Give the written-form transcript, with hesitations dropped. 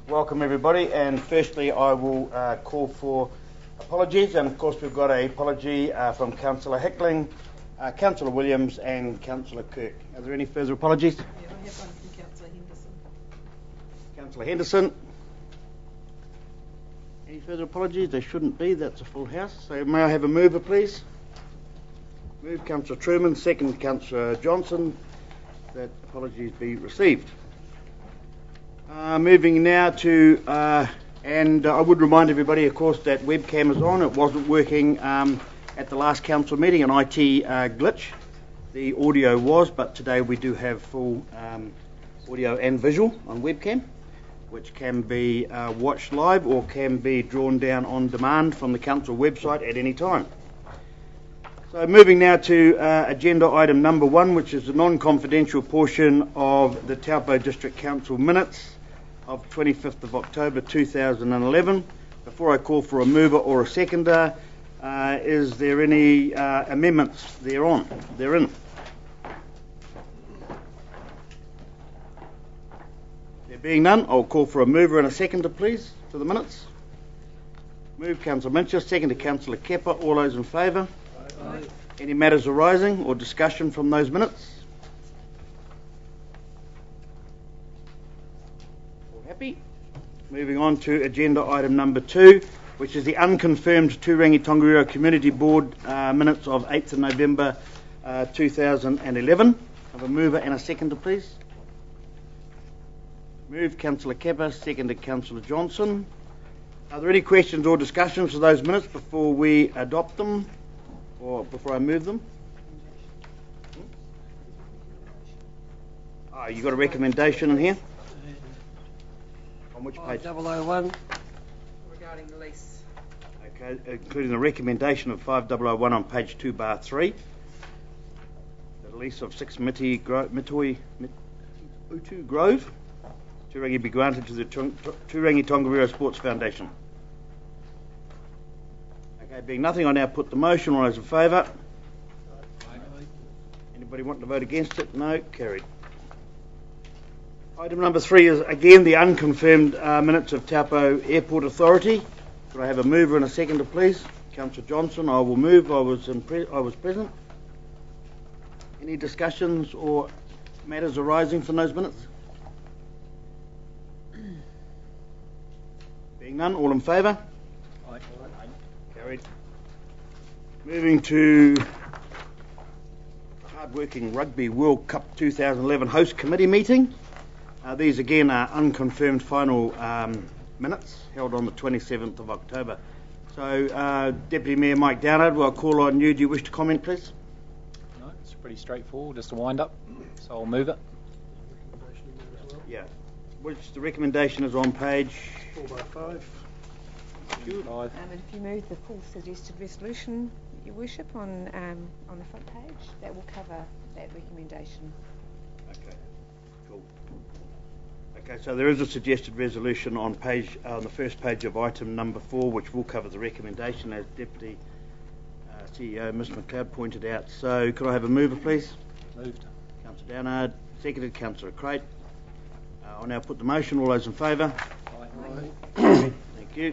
Welcome everybody, and firstly I will call for apologies, and of course we've got an apology from Councillor Hickling, Councillor Williams and Councillor Kirk. Are there any further apologies? Yeah, I have one from Councillor Henderson. Councillor Henderson. Any further apologies? There shouldn't be, that's a full house. So may I have a mover please? Move Councillor Truman, second Councillor Johnson, that apologies be received. Moving now to, and I would remind everybody, of course, that webcam is on. It wasn't working at the last council meeting, an IT glitch. The audio was, but today we do have full audio and visual on webcam, which can be watched live or can be drawn down on demand from the council website at any time. So moving now to agenda item number 1, which is the non-confidential portion of the Taupo District Council minutes of 25th of October 2011. Before I call for a mover or a seconder, is there any amendments therein? There being none, I'll call for a mover and a seconder please for the minutes. Move Councillor Mincher, seconded Councillor Kepper. All those in favour? Aye. Any matters arising or discussion from those minutes? All happy? Moving on to agenda item number 2, which is the unconfirmed Turangi-Tongariro Community Board minutes of 8th of November 2011. Have a mover and a seconder please. Move Councillor Kepper, seconded Councillor Johnson. Are there any questions or discussions for those minutes before we adopt them? Or before I move them? Oh, you got a recommendation in here? On which page? 5001. Regarding the lease. Okay, including the recommendation of 5001 on page 2 bar 3. The lease of 6 Utu Grove. Turangi be granted to the Turangi-Tongariro Sports Foundation. Okay, being nothing, I now put the motion. All those in favour? Anybody want to vote against it? No. Carried. Item number 3 is again the unconfirmed minutes of Taupo Airport Authority. Could I have a mover and a seconder please? Councillor Johnson, I will move. I was present. Any discussions or matters arising from those minutes? Being none, all in favour? Aye. Carried. Moving to the hard-working Rugby World Cup 2011 host committee meeting. These again are unconfirmed final minutes held on the 27th of October. So Deputy Mayor Mike Downard, I'll call on you. Do you wish to comment please? No, it's pretty straightforward, just a wind up, so I'll move it. Yeah. Which the recommendation is on page 4x5. Five. And if you move the full suggested resolution, Your Worship, on the front page, that will cover that recommendation. Okay, cool. Okay, so there is a suggested resolution on page on the first page of item number 4, which will cover the recommendation, as Deputy CEO Ms McLeod pointed out. So could I have a mover please? Moved. Councillor Downard, seconded Councillor Crate. I'll now put the motion. All those in favour? Aye. Thank you.